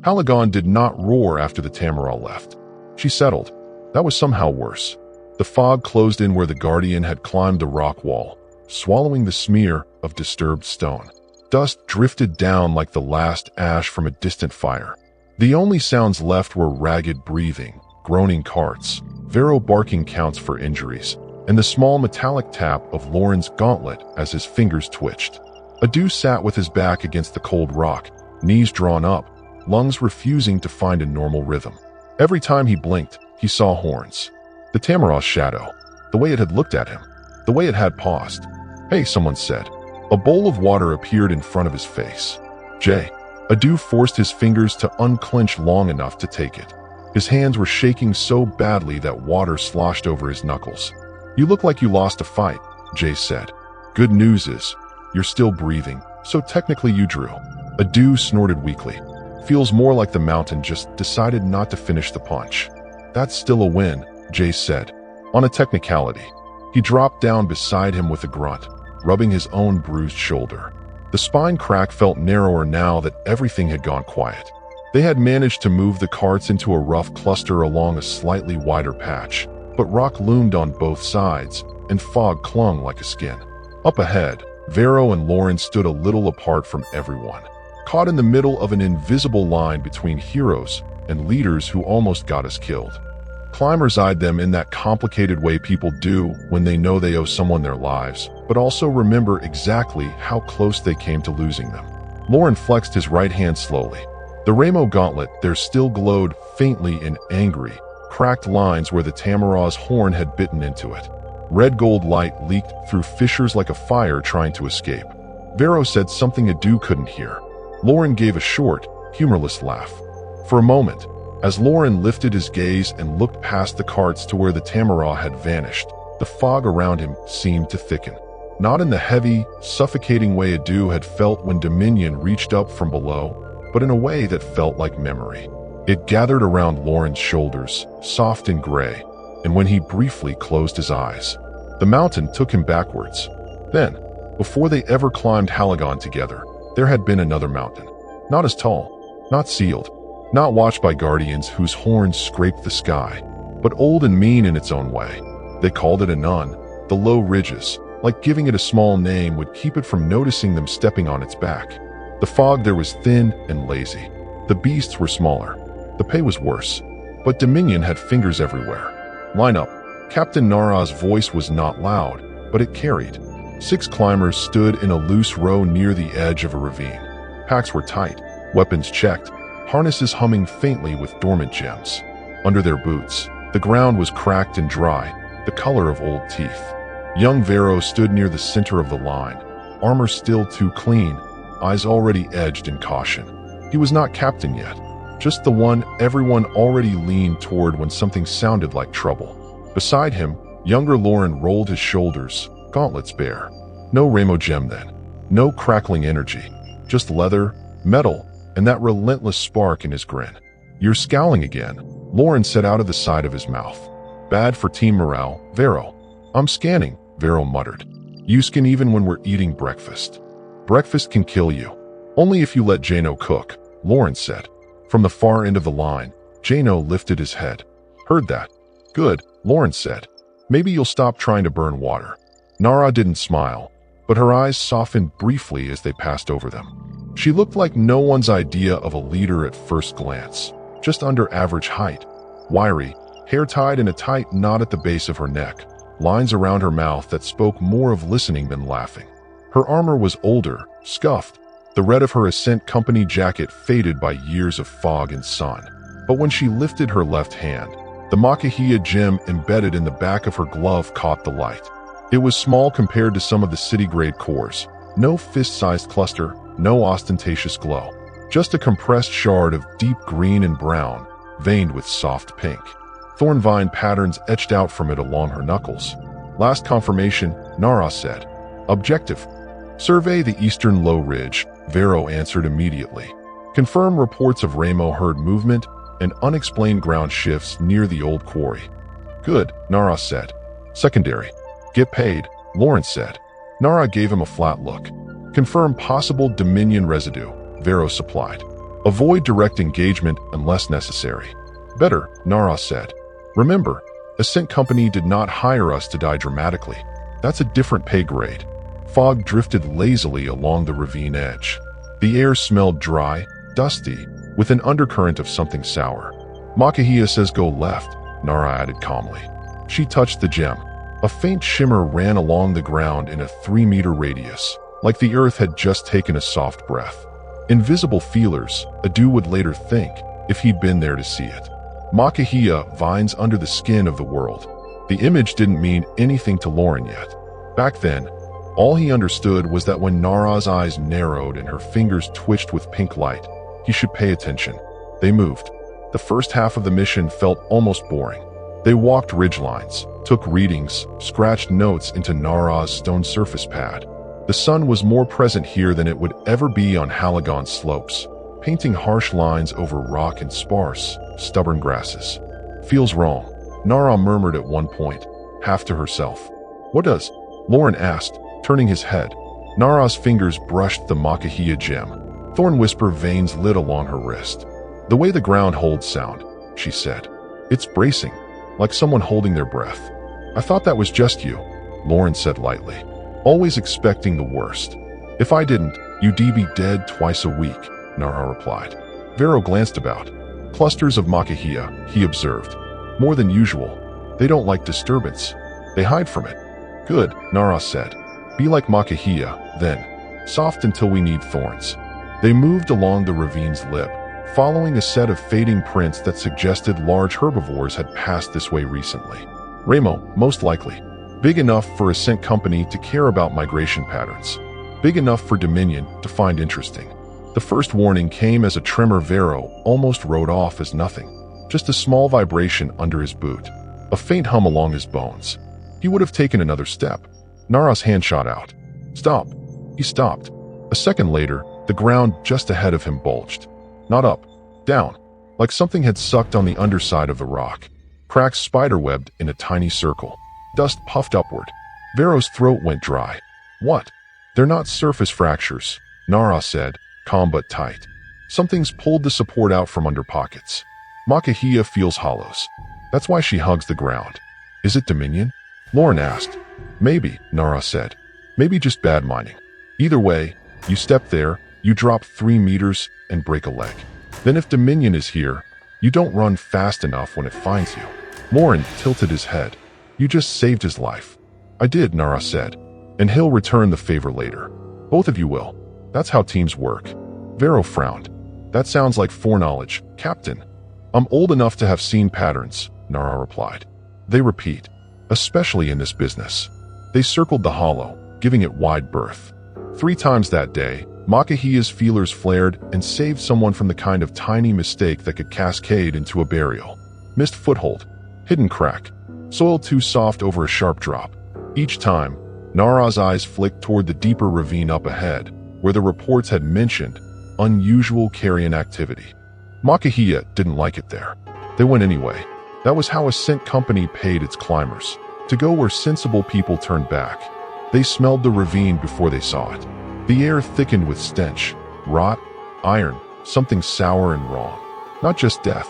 Haligon did not roar after the Tamara left. She settled. That was somehow worse. The fog closed in where the Guardian had climbed the rock wall, swallowing the smear of disturbed stone. Dust drifted down like the last ash from a distant fire. The only sounds left were ragged breathing, groaning carts, Vero barking counts for injuries, and the small metallic tap of Lauren's gauntlet as his fingers twitched. Adu sat with his back against the cold rock, knees drawn up, lungs refusing to find a normal rhythm. Every time he blinked, he saw horns. The Tamara's shadow, the way it had looked at him, the way it had paused. "Hey," someone said. A bowl of water appeared in front of his face. "Jay." Adu forced his fingers to unclench long enough to take it. His hands were shaking so badly that water sloshed over his knuckles. "You look like you lost a fight," Jay said. "Good news is, you're still breathing, so technically you drew." Adu snorted weakly. "Feels more like the mountain just decided not to finish the punch." "That's still a win," Jay said. "On a technicality." He dropped down beside him with a grunt, rubbing his own bruised shoulder. The spine crack felt narrower now that everything had gone quiet. They had managed to move the carts into a rough cluster along a slightly wider patch, but rock loomed on both sides, and fog clung like a skin. Up ahead, Vero and Lauren stood a little apart from everyone, caught in the middle of an invisible line between heroes and leaders who almost got us killed. Climbers eyed them in that complicated way people do when they know they owe someone their lives, but also remember exactly how close they came to losing them. Lauren flexed his right hand slowly. The Ramo gauntlet there still glowed faintly in angry, cracked lines where the Tamara's horn had bitten into it. Red gold light leaked through fissures like a fire trying to escape. Vero said something Adu couldn't hear. Lauren gave a short, humorless laugh. For a moment, as Lauren lifted his gaze and looked past the carts to where the Tamara had vanished, the fog around him seemed to thicken. Not in the heavy, suffocating way Adu had felt when Dominion reached up from below, but in a way that felt like memory. It gathered around Lauren's shoulders, soft and gray, and when he briefly closed his eyes, the mountain took him backwards. Then, before they ever climbed Haligon together, there had been another mountain. Not as tall, not sealed, not watched by guardians whose horns scraped the sky, but old and mean in its own way. They called it a nun. The low ridges, like giving it a small name, would keep it from noticing them stepping on its back. The fog there was thin and lazy. The beasts were smaller. The pay was worse. But Dominion had fingers everywhere. "Line up." Captain Nara's voice was not loud, but it carried. 6 climbers stood in a loose row near the edge of a ravine. Packs were tight, weapons checked, harnesses humming faintly with dormant gems. Under their boots, the ground was cracked and dry, the color of old teeth. Young Vero stood near the center of the line, armor still too clean, eyes already edged in caution. He was not captain yet, just the one everyone already leaned toward when something sounded like trouble. Beside him, younger Lauren rolled his shoulders, gauntlets bare. No Ramo gem then, no crackling energy, just leather, metal, and that relentless spark in his grin. "You're scowling again," Lauren said out of the side of his mouth. "Bad for team morale, Vero." "I'm scanning," Vero muttered. "You scan even when we're eating breakfast. Breakfast can kill you. Only if you let Jano cook," Lauren said. From the far end of the line, Jano lifted his head. "Heard that." "Good," Lauren said. "Maybe you'll stop trying to burn water." Nara didn't smile, but her eyes softened briefly as they passed over them. She looked like no one's idea of a leader at first glance, just under average height, wiry, hair tied in a tight knot at the base of her neck, lines around her mouth that spoke more of listening than laughing. Her armor was older, scuffed, the red of her Ascent Company jacket faded by years of fog and sun. But when she lifted her left hand, the Makahia gem embedded in the back of her glove caught the light. It was small compared to some of the city-grade cores, no fist-sized cluster, no ostentatious glow, just a compressed shard of deep green and brown, veined with soft pink. Thornvine patterns etched out from it along her knuckles. "Last confirmation," Nara said. "Objective. Survey the eastern low ridge," Vero answered immediately. "Confirm reports of Ramo herd movement and unexplained ground shifts near the old quarry." "Good," Nara said. "Secondary. Get paid," Lauren said. Nara gave him a flat look. "Confirm possible Dominion residue," Vero supplied. Avoid direct engagement unless necessary. Better, Nara said. Remember, Ascent Company did not hire us to die dramatically. That's a different pay grade. Fog drifted lazily along the ravine edge. The air smelled dry, dusty, with an undercurrent of something sour. Makahia says go left, Nara added calmly. She touched the gem. A faint shimmer ran along the ground in a 3-meter radius, like the earth had just taken a soft breath. Invisible feelers, Adu would later think, if he'd been there to see it. Makahia vines under the skin of the world. The image didn't mean anything to Lauren yet. Back then, all he understood was that when Nara's eyes narrowed and her fingers twitched with pink light, he should pay attention. They moved. The first half of the mission felt almost boring. They walked ridgelines, took readings, scratched notes into Nara's stone surface pad. The sun was more present here than it would ever be on Haligon slopes, painting harsh lines over rock and sparse, stubborn grasses. Feels wrong, Nara murmured at one point, half to herself. What does? Lauren asked, turning his head. Nara's fingers brushed the Makahia gem. Thorn whisper veins lit along her wrist. The way the ground holds sound, she said. It's bracing, like someone holding their breath. I thought that was just you, Lauren said lightly, always expecting the worst. If I didn't, you'd be dead twice a week, Nara replied. Vero glanced about. Clusters of Makahia, he observed. More than usual. They don't like disturbance. They hide from it. Good, Nara said. Be like Makahia, then. Soft until we need thorns. They moved along the ravine's lip, following a set of fading prints that suggested large herbivores had passed this way recently. Ramo, most likely. Big enough for Ascent Company to care about migration patterns. Big enough for Dominion to find interesting. The first warning came as a tremor Vero almost rode off as nothing. Just a small vibration under his boot. A faint hum along his bones. He would have taken another step. Nara's hand shot out. Stop. He stopped. A second later, the ground just ahead of him bulged. Not up. Down. Like something had sucked on the underside of the rock. Cracks spiderwebbed in a tiny circle. Dust puffed upward. Vero's throat went dry. What? They're not surface fractures, Nara said, calm but tight. Something's pulled the support out from under pockets. Makahia feels hollows. That's why she hugs the ground. Is it Dominion? Lauren asked. Maybe, Nara said. Maybe just bad mining. Either way, you step there, you drop 3 meters and break a leg. Then if Dominion is here, you don't run fast enough when it finds you. Lauren tilted his head. You just saved his life. I did, Nara said. And he'll return the favor later. Both of you will. That's how teams work. Vero frowned. That sounds like foreknowledge, Captain. I'm old enough to have seen patterns, Nara replied. They repeat, especially in this business. They circled the hollow, giving it wide berth. 3 times that day, Makahia's feelers flared and saved someone from the kind of tiny mistake that could cascade into a burial. Missed foothold, hidden crack, soil too soft over a sharp drop. Each time, Nara's eyes flicked toward the deeper ravine up ahead, where the reports had mentioned unusual carrion activity. Makahia didn't like it there. They went anyway. That was how Ascent Company paid its climbers, to go where sensible people turned back. They smelled the ravine before they saw it. The air thickened with stench, rot, iron, something sour and wrong. Not just death.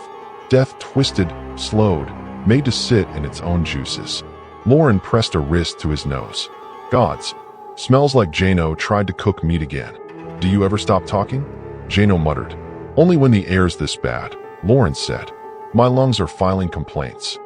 Death twisted, slowed, made to sit in its own juices. Lauren pressed a wrist to his nose. Gods. Smells like Jano tried to cook meat again. Do you ever stop talking? Jano muttered. Only when the air's this bad, Lauren said. My lungs are filing complaints.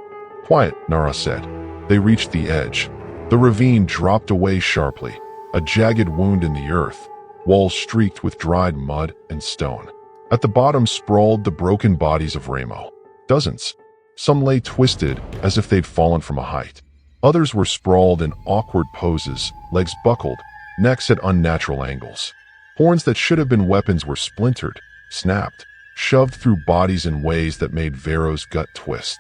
Quiet, Nara said. They reached the edge. The ravine dropped away sharply, a jagged wound in the earth, walls streaked with dried mud and stone. At the bottom sprawled the broken bodies of Ramo. Dozens. Some lay twisted as if they'd fallen from a height. Others were sprawled in awkward poses, legs buckled, necks at unnatural angles. Horns that should have been weapons were splintered, snapped, shoved through bodies in ways that made Vero's gut twist.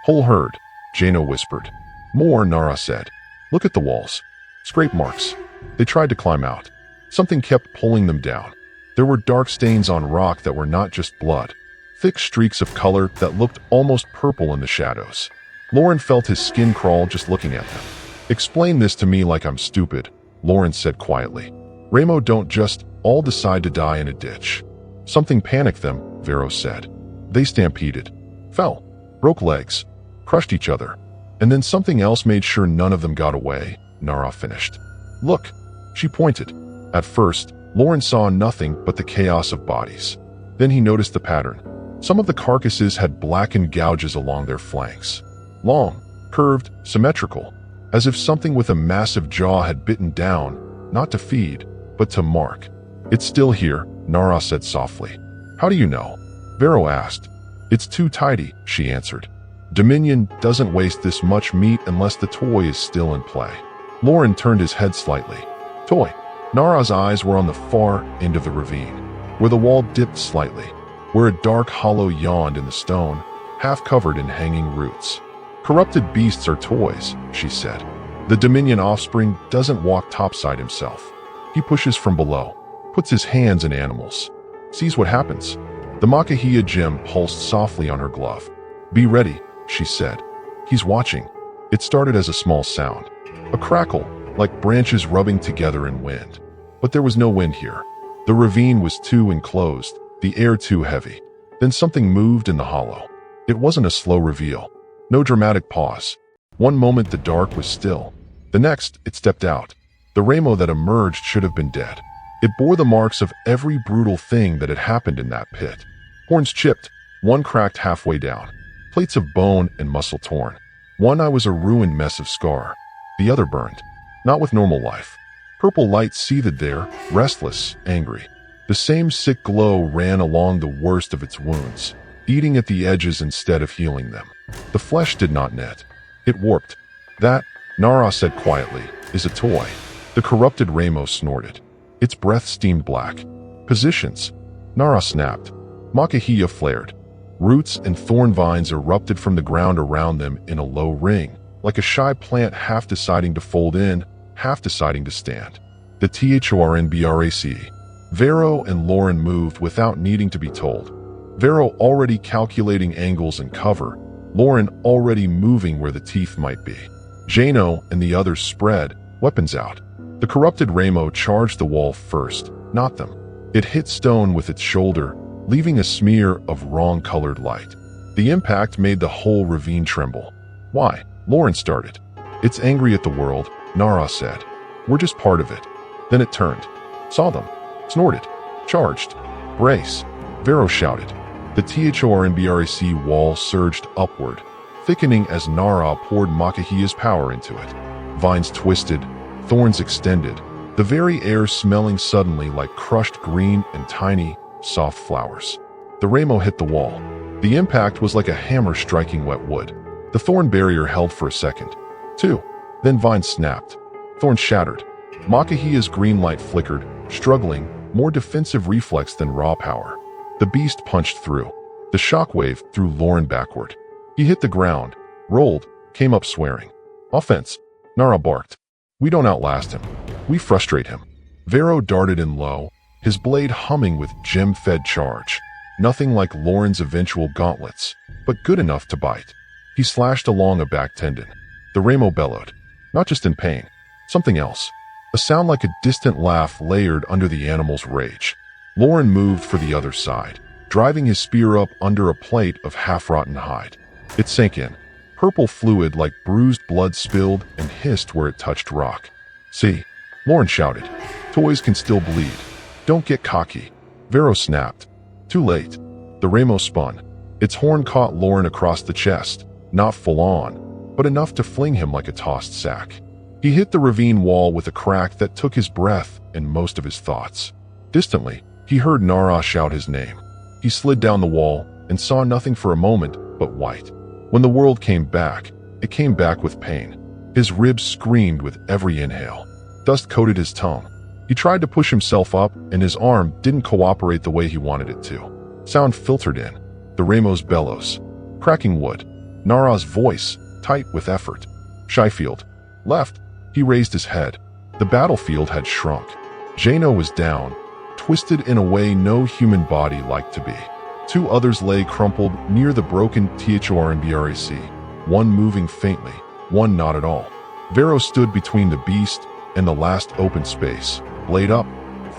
Whole herd, Jano whispered. More, Nara said. Look at the walls. Scrape marks. They tried to climb out. Something kept pulling them down. There were dark stains on rock that were not just blood. Thick streaks of color that looked almost purple in the shadows. Lauren felt his skin crawl just looking at them. Explain this to me like I'm stupid, Lauren said quietly. Ramo don't just all decide to die in a ditch. Something panicked them, Vero said. They stampeded, fell, broke legs, crushed each other. And then something else made sure none of them got away, Nara finished. Look, she pointed. At first, Lauren saw nothing but the chaos of bodies. Then he noticed the pattern. Some of the carcasses had blackened gouges along their flanks. Long, curved, symmetrical, as if something with a massive jaw had bitten down, not to feed, but to mark. It's still here, Nara said softly. How do you know? Vero asked. It's too tidy, she answered. Dominion doesn't waste this much meat unless the toy is still in play. Lauren turned his head slightly. Toy. Nara's eyes were on the far end of the ravine, where the wall dipped slightly, where a dark hollow yawned in the stone, half covered in hanging roots. Corrupted beasts are toys, she said. The Dominion offspring doesn't walk topside himself. He pushes from below, puts his hands in animals, sees what happens. The Makahia gem pulsed softly on her glove. Be ready, she said. He's watching. It started as a small sound, a crackle, like branches rubbing together in wind. But there was no wind here. The ravine was too enclosed, the air too heavy. Then something moved in the hollow. It wasn't a slow reveal. No dramatic pause. One moment the dark was still. The next, it stepped out. The Ramo that emerged should have been dead. It bore the marks of every brutal thing that had happened in that pit. Horns chipped, one cracked halfway down. Plates of bone and muscle torn. One eye was a ruined mess of scar. The other burned. Not with normal life. Purple light seethed there, restless, angry. The same sick glow ran along the worst of its wounds, eating at the edges instead of healing them. The flesh did not knit. It warped. That, Nara said quietly, is a toy. The corrupted Ramo snorted. Its breath steamed black. Positions. Nara snapped. Makahia flared. Roots and thorn vines erupted from the ground around them in a low ring, like a shy plant half deciding to fold in, half deciding to stand. The THORNBRAC. Vero and Lauren moved without needing to be told. Vero already calculating angles and cover, Lauren already moving where the teeth might be. Jano and the others spread, weapons out. The corrupted Ramo charged the wall first, not them. It hit stone with its shoulder, leaving a smear of wrong-colored light. The impact made the whole ravine tremble. Why? Lauren started. It's angry at the world, Nara said. We're just part of it. Then it turned. Saw them. Snorted. Charged. Brace. Vero shouted. The THORNBRAC wall surged upward, thickening as Nara poured Makahia's power into it. Vines twisted, thorns extended, the very air smelling suddenly like crushed green and tiny, soft flowers. The Ramo hit the wall. The impact was like a hammer striking wet wood. The thorn barrier held for a second. Two. Then vines snapped. Thorns shattered. Makahia's green light flickered, struggling, more defensive reflex than raw power. The beast punched through. The shockwave threw Lauren backward. He hit the ground, rolled, came up swearing. Offense. Nara barked. We don't outlast him. We frustrate him. Vero darted in low, his blade humming with gem-fed charge. Nothing like Lauren's eventual gauntlets, but good enough to bite. He slashed along a back tendon. The Ramo bellowed. Not just in pain. Something else. A sound like a distant laugh layered under the animal's rage. Lauren moved for the other side, driving his spear up under a plate of half-rotten hide. It sank in. Purple fluid like bruised blood spilled and hissed where it touched rock. See? Lauren shouted. Toys can still bleed. Don't get cocky. Vero snapped. Too late. The Ramo spun. Its horn caught Lauren across the chest, not full on, but enough to fling him like a tossed sack. He hit the ravine wall with a crack that took his breath and most of his thoughts. Distantly, he heard Nara shout his name. He slid down the wall and saw nothing for a moment but white. When the world came back, it came back with pain. His ribs screamed with every inhale. Dust coated his tongue. He tried to push himself up, and his arm didn't cooperate the way he wanted it to. Sound filtered in. The Ramo's bellows. Cracking wood. Nara's voice, tight with effort. Shyfield. Left. He raised his head. The battlefield had shrunk. Jano was down, twisted in a way no human body liked to be. Two others lay crumpled near the broken THORNBRAC, one moving faintly, one not at all. Vero stood between the beast and the last open space, blade up,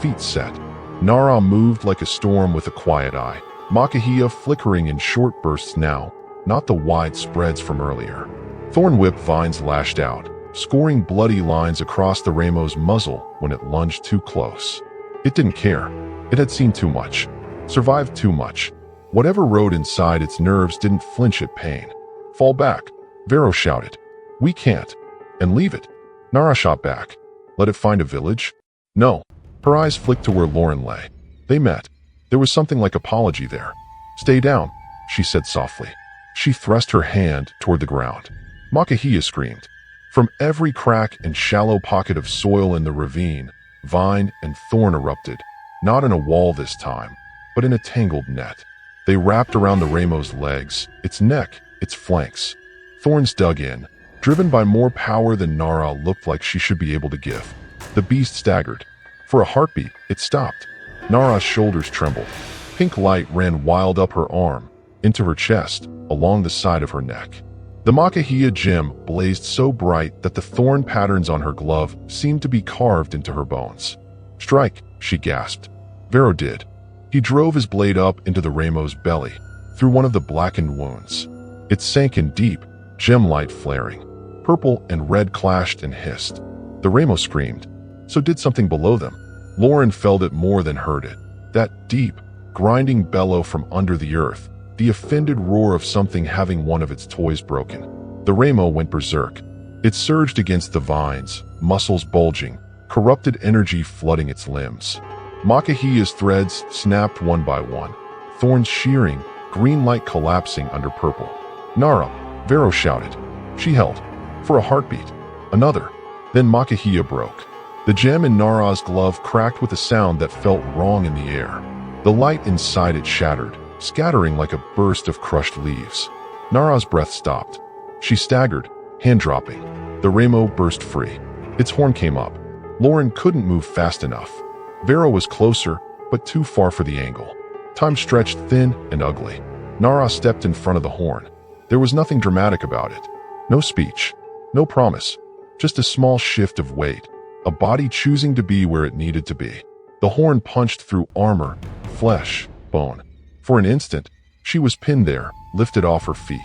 feet set. Nara moved like a storm with a quiet eye, Makahia flickering in short bursts now, not the wide spreads from earlier. Thorn whip vines lashed out, scoring bloody lines across the Raimo's muzzle when it lunged too close. It didn't care. It had seen too much, survived too much. Whatever rode inside its nerves didn't flinch at pain. Fall back, Vero shouted. We can't. And leave it. Nara shot back. Let it find a village? No. Her eyes flicked to where Lauren lay. They met. There was something like apology there. Stay down, she said softly. She thrust her hand toward the ground. Makahia screamed. From every crack and shallow pocket of soil in the ravine, vine and thorn erupted, not in a wall this time, but in a tangled net. They wrapped around the Raimo's legs, its neck, its flanks. Thorns dug in, driven by more power than Nara looked like she should be able to give. The beast staggered. For a heartbeat, it stopped. Nara's shoulders trembled. Pink light ran wild up her arm, into her chest, along the side of her neck. The Makahia gem blazed so bright that the thorn patterns on her glove seemed to be carved into her bones. Strike, she gasped. Vero did. He drove his blade up into the Raimo's belly, through one of the blackened wounds. It sank in deep, gem light flaring. Purple and red clashed and hissed. The Raimo screamed. So did something below them. Lauren felt it more than heard it. That deep, grinding bellow from under the earth, the offended roar of something having one of its toys broken. The Raimo went berserk. It surged against the vines, muscles bulging, corrupted energy flooding its limbs. Makahia's threads snapped one by one, thorns shearing, green light collapsing under purple. Nara, Vero shouted. She held. For a heartbeat. Another. Then Makahia broke. The gem in Nara's glove cracked with a sound that felt wrong in the air. The light inside it shattered, scattering like a burst of crushed leaves. Nara's breath stopped. She staggered, hand dropping. The Raimo burst free. Its horn came up. Lauren couldn't move fast enough. Vero was closer, but too far for the angle. Time stretched thin and ugly. Nara stepped in front of the horn. There was nothing dramatic about it. No speech. No promise. Just a small shift of weight. A body choosing to be where it needed to be. The horn punched through armor, flesh, bone. For an instant, she was pinned there, lifted off her feet.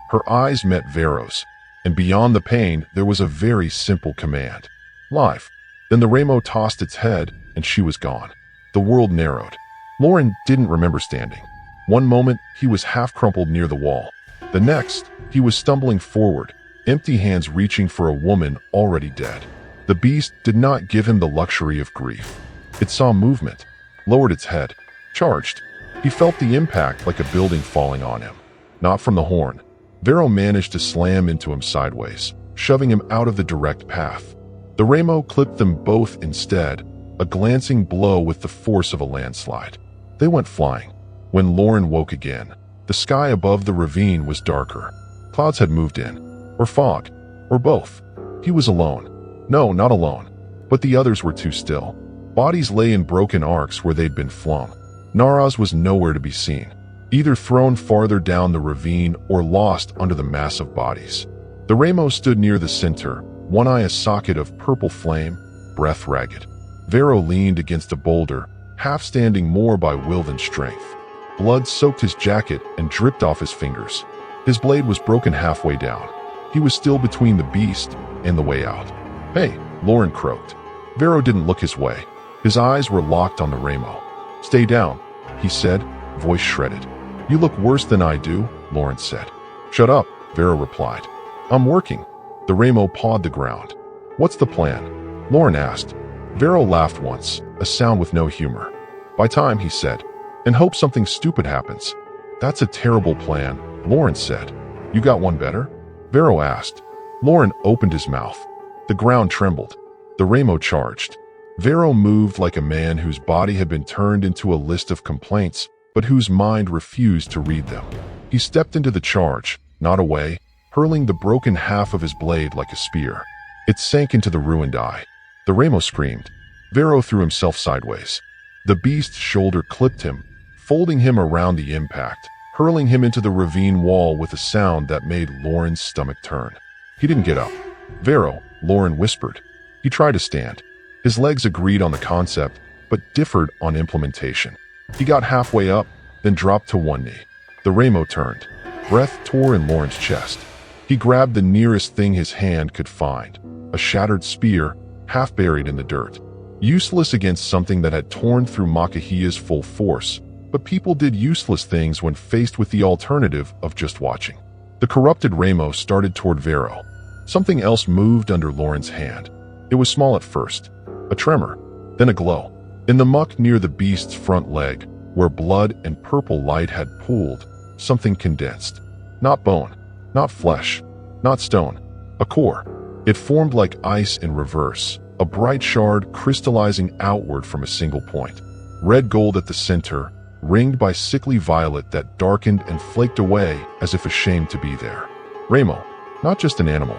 Her eyes met Vero's, and beyond the pain, there was a very simple command. Life. Then the Raimo tossed its head, and she was gone. The world narrowed. Lauren didn't remember standing. One moment, he was half crumpled near the wall. The next, he was stumbling forward, empty hands reaching for a woman already dead. The beast did not give him the luxury of grief. It saw movement, lowered its head, charged. He felt the impact like a building falling on him. Not from the horn. Vero managed to slam into him sideways, shoving him out of the direct path. The Raimo clipped them both instead, a glancing blow with the force of a landslide. They went flying. When Lauren woke again, the sky above the ravine was darker. Clouds had moved in, or fog, or both. He was alone. No, not alone. But the others were too still. Bodies lay in broken arcs where they'd been flung. Nara's was nowhere to be seen, either thrown farther down the ravine or lost under the mass of bodies. The Raimo stood near the center, one eye a socket of purple flame, breath ragged. Vero leaned against a boulder, half standing more by will than strength. Blood soaked his jacket and dripped off his fingers. His blade was broken halfway down. He was still between the beast and the way out. Hey, Lauren croaked. Vero didn't look his way. His eyes were locked on the Raimo. Stay down, he said, voice shredded. You look worse than I do, Lauren said. Shut up, Vero replied. I'm working. The Raimo pawed the ground. What's the plan? Lauren asked. Vero laughed once, a sound with no humor. By time, he said, and hope something stupid happens. That's a terrible plan, Lauren said. You got one better? Vero asked. Lauren opened his mouth. The ground trembled. The Raimo charged. Vero moved like a man whose body had been turned into a list of complaints, but whose mind refused to read them. He stepped into the charge, not away, hurling the broken half of his blade like a spear. It sank into the ruined eye. The Raimo screamed. Vero threw himself sideways. The beast's shoulder clipped him, folding him around the impact, hurling him into the ravine wall with a sound that made Lauren's stomach turn. He didn't get up. Vero, Lauren whispered. He tried to stand. His legs agreed on the concept, but differed on implementation. He got halfway up, then dropped to one knee. The Ramo turned. Breath tore in Lauren's chest. He grabbed the nearest thing his hand could find, a shattered spear, half buried in the dirt. Useless against something that had torn through Makahiya's full force, but people did useless things when faced with the alternative of just watching. The corrupted Ramo started toward Vero. Something else moved under Lauren's hand. It was small at first, a tremor, then a glow. In the muck near the beast's front leg, where blood and purple light had pooled, something condensed. Not bone, not flesh, not stone, a core. It formed like ice in reverse, a bright shard crystallizing outward from a single point. Red gold at the center, ringed by sickly violet that darkened and flaked away as if ashamed to be there. Ramo, not just an animal,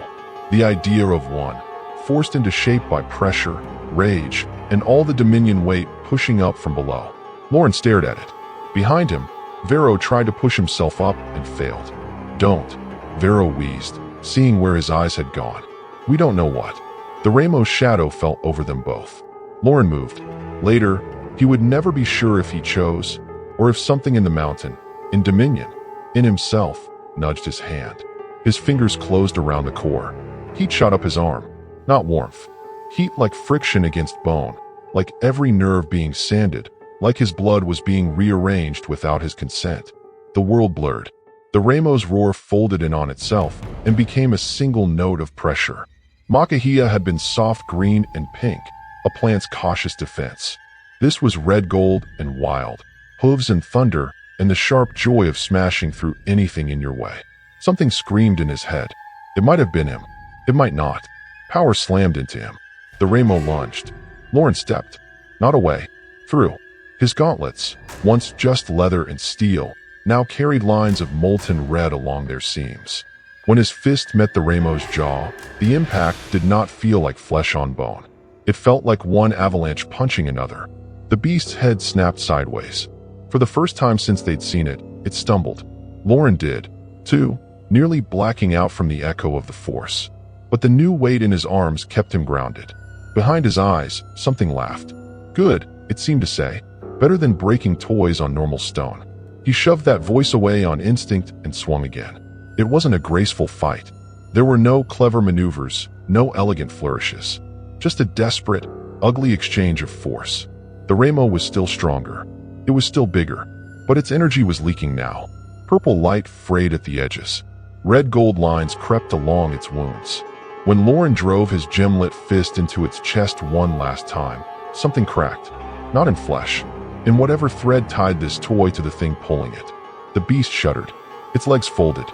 the idea of one, forced into shape by pressure, rage, and all the dominion weight pushing up from below. Lauren stared at it. Behind him, Vero tried to push himself up and failed. Don't, Vero wheezed, seeing where his eyes had gone. We don't know what. The Ramo's shadow fell over them both. Lauren moved. Later, he would never be sure if he chose, or if something in the mountain, in dominion, in himself, nudged his hand. His fingers closed around the core. Heat shot up his arm. Not warmth. Heat like friction against bone, like every nerve being sanded, like his blood was being rearranged without his consent. The world blurred. The Ramo's roar folded in on itself and became a single note of pressure. Makahiya had been soft green and pink, a plant's cautious defense. This was red gold and wild, hooves and thunder, and the sharp joy of smashing through anything in your way. Something screamed in his head. It might have been him. It might not. Power slammed into him. The Ramo lunged. Lauren stepped. Not away. Through. His gauntlets, once just leather and steel, now carried lines of molten red along their seams. When his fist met the Ramo's jaw, the impact did not feel like flesh on bone. It felt like one avalanche punching another. The beast's head snapped sideways. For the first time since they'd seen it, it stumbled. Lauren did, too, nearly blacking out from the echo of the force. But the new weight in his arms kept him grounded. Behind his eyes, something laughed. Good, it seemed to say. Better than breaking toys on normal stone. He shoved that voice away on instinct and swung again. It wasn't a graceful fight. There were no clever maneuvers, no elegant flourishes. Just a desperate, ugly exchange of force. The Ramo was still stronger. It was still bigger, but its energy was leaking now. Purple light frayed at the edges. Red gold lines crept along its wounds. When Lauren drove his gem-lit fist into its chest one last time, something cracked. Not in flesh. In whatever thread tied this toy to the thing pulling it. The beast shuddered. Its legs folded.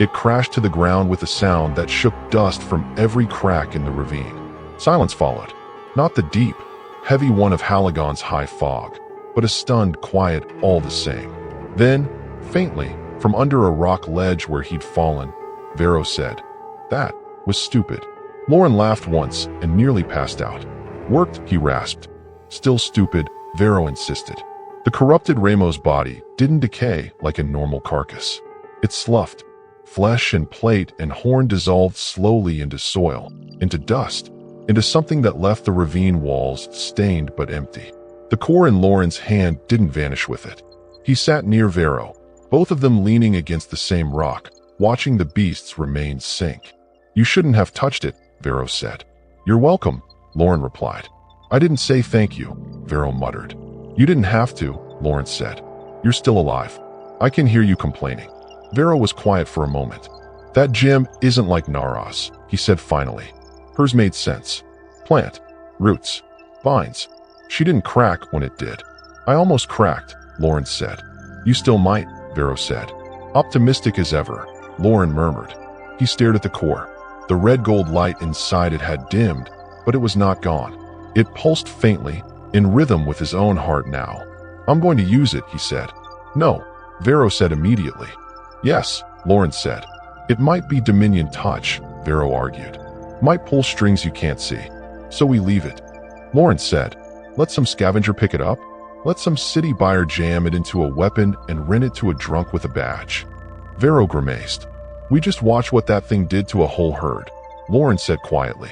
It crashed to the ground with a sound that shook dust from every crack in the ravine. Silence followed. Not the deep, heavy one of Haligon's high fog, but a stunned quiet all the same. Then, faintly, from under a rock ledge where he'd fallen, Vero said, "That was stupid." Lauren laughed once and nearly passed out. "Worked," he rasped. "Still stupid," Vero insisted. The corrupted Ramo's body didn't decay like a normal carcass. It sloughed. Flesh and plate and horn dissolved slowly into soil, into dust, into something that left the ravine walls stained but empty. The core in Lauren's hand didn't vanish with it. He sat near Vero, both of them leaning against the same rock, watching the beast's remains sink. "You shouldn't have touched it," Vero said. "You're welcome," Lauren replied. "I didn't say thank you," Vero muttered. "You didn't have to," Lauren said. "You're still alive. I can hear you complaining." Vero was quiet for a moment. "That gem isn't like Nara's," he said finally. Hers made sense. Plant, roots, vines. She didn't crack when it did. "I almost cracked," Lauren said. "You still might," Vero said. Optimistic as ever, Lauren murmured. He stared at the core. The red gold light inside it had dimmed, but it was not gone. It pulsed faintly, in rhythm with his own heart now. "I'm going to use it," he said. "No," Vero said immediately. "Yes," Lauren said. "It might be Dominion touch," Vero argued. "Might pull strings you can't see. So we leave it." Lauren said, "Let some scavenger pick it up? Let some city buyer jam it into a weapon and rent it to a drunk with a badge." Vero grimaced. "We just watched what that thing did to a whole herd," Lauren said quietly.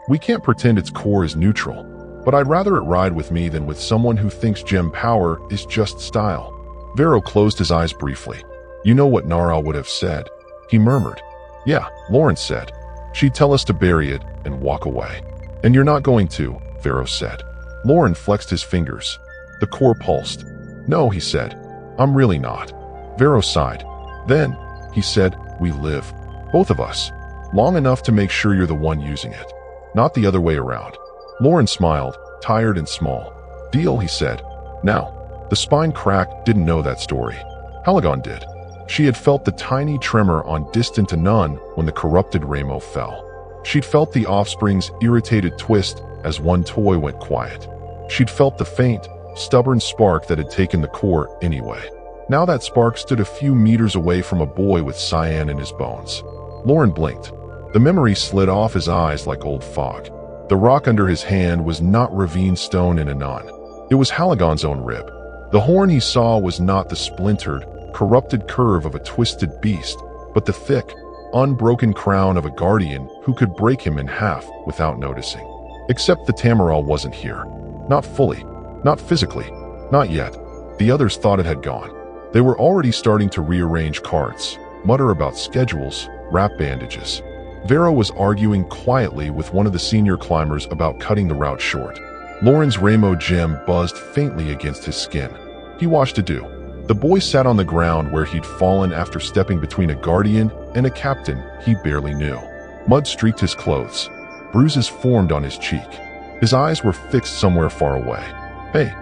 "We can't pretend its core is neutral. but I'd rather it ride with me than with someone who thinks gem power is just style. Vero closed his eyes briefly. You know what Nara would have said, he murmured. Yeah, Lauren said. She'd tell us to bury it and walk away. And you're not going to, Vero said. Lauren flexed his fingers. The core pulsed. No, he said. I'm really not. Vero sighed. Then, he said, we live. Both of us. Long enough to make sure you're the one using it. Not the other way around. Lauren smiled, tired and small. Deal, he said. Now, the spine crack didn't know that story. Haligon did. She had felt the tiny tremor on distant Anon when the corrupted Ramo fell. She'd felt the offspring's irritated twist as one toy went quiet. She'd felt the faint, stubborn spark that had taken the core anyway. Now that spark stood a few meters away from a boy with cyan in his bones. Lauren blinked. The memory slid off his eyes like old fog. The rock under his hand was not ravine stone in Anon. It was Haligon's own rib. The horn he saw was not the splintered, corrupted curve of a twisted beast, but the thick, unbroken crown of a guardian who could break him in half without noticing. Except the Tamaral wasn't here. Not fully. Not physically. Not yet. The others thought it had gone. They were already starting to rearrange carts, mutter about schedules, wrap bandages. Vero was arguing quietly with one of the senior climbers about cutting the route short. Lauren's Ramo gem buzzed faintly against his skin. He watched Adu. The boy sat on the ground where he'd fallen after stepping between a guardian and a captain he barely knew. Mud streaked his clothes. Bruises formed on his cheek. His eyes were fixed somewhere far away. Hey,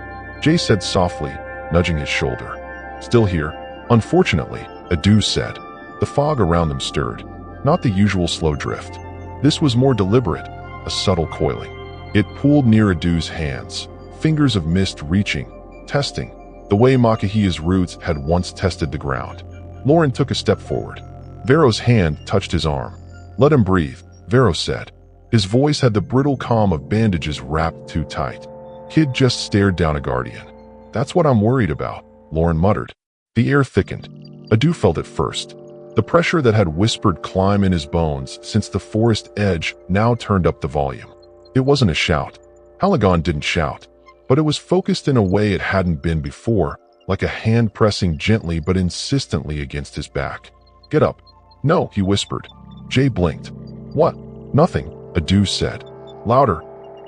Jay said softly, nudging his shoulder. Still here? Unfortunately, Adu said. The fog around them stirred. Not the usual slow drift. This was more deliberate, a subtle coiling. It pulled near Adu's hands, fingers of mist reaching, testing, the way Makahia's roots had once tested the ground. Lauren took a step forward. Vero's hand touched his arm. Let him breathe, Vero said. His voice had the brittle calm of bandages wrapped too tight. Kid just stared down a guardian. That's what I'm worried about, Lauren muttered. The air thickened. Adu felt it first. The pressure that had whispered climb in his bones since the forest edge now turned up the volume. It wasn't a shout. Haligon didn't shout, but it was focused in a way it hadn't been before, like a hand pressing gently but insistently against his back. Get up. No, he whispered. Jay blinked. What? Nothing, Adu said. Louder.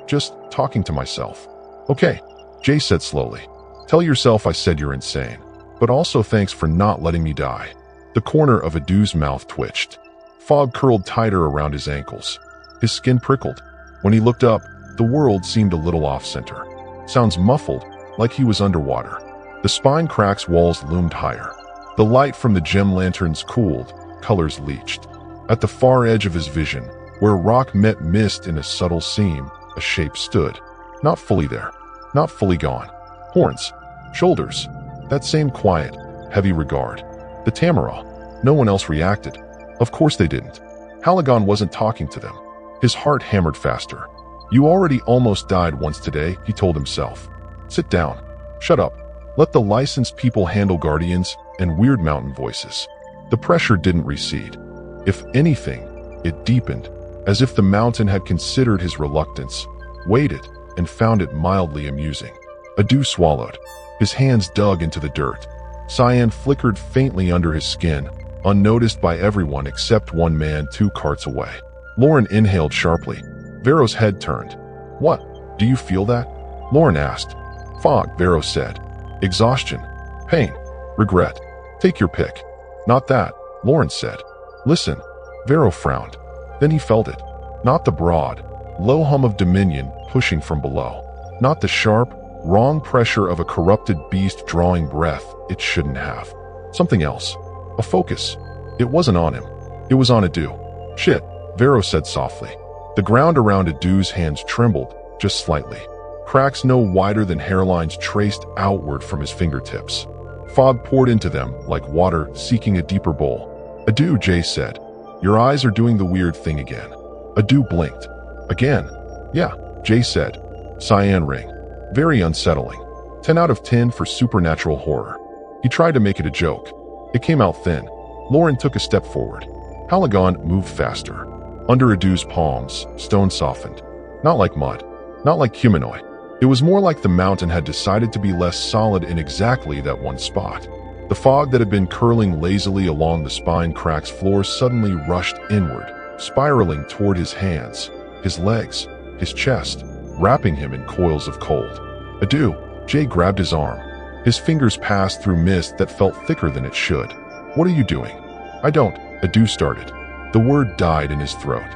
Just talking to myself. Okay, Jay said slowly. Tell yourself I said you're insane, but also thanks for not letting me die. The corner of Adu's mouth twitched. Fog curled tighter around his ankles. His skin prickled. When he looked up, the world seemed a little off-center. Sounds muffled, like he was underwater. The spine crack's walls loomed higher. The light from the gem lanterns cooled, colors leached. At the far edge of his vision, where rock met mist in a subtle seam, a shape stood. Not fully there. Not fully gone. Horns. Shoulders. That same quiet, heavy regard. The Tamaral. No one else reacted. Of course they didn't. Haligon wasn't talking to them. His heart hammered faster. You already almost died once today, he told himself. Sit down. Shut up. Let the licensed people handle guardians and weird mountain voices. The pressure didn't recede. If anything, it deepened, as if the mountain had considered his reluctance, waited, and found it mildly amusing. Adu swallowed. His hands dug into the dirt. Cyan flickered faintly under his skin, unnoticed by everyone except one man 2 carts away. Lauren inhaled sharply. Vero's head turned. What? Do you feel that? Lauren asked. Fog, Vero said. Exhaustion. Pain. Regret. Take your pick. Not that, Lauren said. Listen. Vero frowned. Then he felt it. Not the broad, low hum of dominion pushing from below. Not the sharp, wrong pressure of a corrupted beast drawing breath it shouldn't have. Something else. A focus. It wasn't on him. It was on Adu. Shit, Vero said softly. The ground around Adu's hands trembled, just slightly. Cracks no wider than hairlines traced outward from his fingertips. Fog poured into them like water seeking a deeper bowl. Adu, Jay said. Your eyes are doing the weird thing again. Adu blinked. Again? Yeah, Jay said. Cyan ring. Very unsettling. 10 out of 10 for supernatural horror. He tried to make it a joke. It came out thin. Lauren took a step forward. Haligon moved faster. Under Adu's palms, stone softened. Not like mud. Not like humanoid. It was more like the mountain had decided to be less solid in exactly that one spot. The fog that had been curling lazily along the spine crack's floor suddenly rushed inward, spiraling toward his hands, his legs, his chest, wrapping him in coils of cold. Adieu. Jay grabbed his arm. His fingers passed through mist that felt thicker than it should. What are you doing? I don't. Adieu started. The word died in his throat.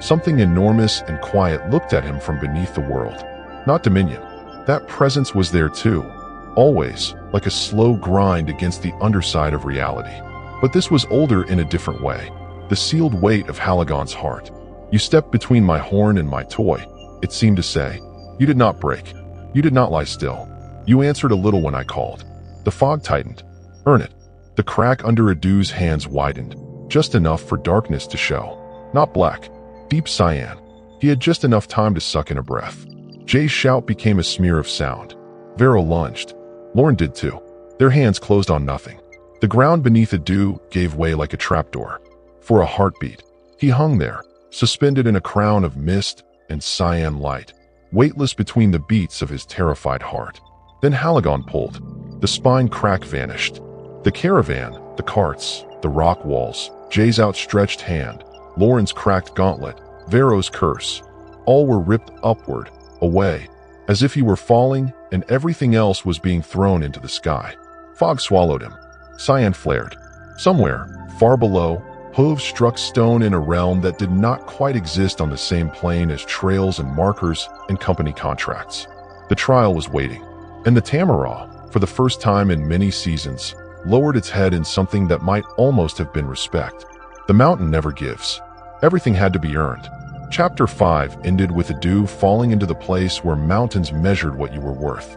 Something enormous and quiet looked at him from beneath the world. Not Dominion. That presence was there too. Always, like a slow grind against the underside of reality. But this was older in a different way. The sealed weight of Haligon's heart. You stepped between my horn and my toy, it seemed to say. You did not break. You did not lie still. You answered a little when I called. The fog tightened. Earn it. The crack under Adu's hands widened, just enough for darkness to show. Not black. Deep cyan. He had just enough time to suck in a breath. Jay's shout became a smear of sound. Vero lunged. Lauren did too. Their hands closed on nothing. The ground beneath Adu gave way like a trapdoor. For a heartbeat, he hung there, suspended in a crown of mist and cyan light, weightless between the beats of his terrified heart. Then Haligon pulled. The spine crack vanished. The caravan, the carts, the rock walls, Jay's outstretched hand, Lauren's cracked gauntlet, Vero's curse, all were ripped upward, away, as if he were falling and everything else was being thrown into the sky. Fog swallowed him. Cyan flared. Somewhere, far below, hooves struck stone in a realm that did not quite exist on the same plane as trails and markers and company contracts. The trial was waiting. And the Tamaraw, for the first time in many seasons, lowered its head in something that might almost have been respect. The mountain never gives. Everything had to be earned. Chapter 5 ended with Adu falling into the place where mountains measured what you were worth.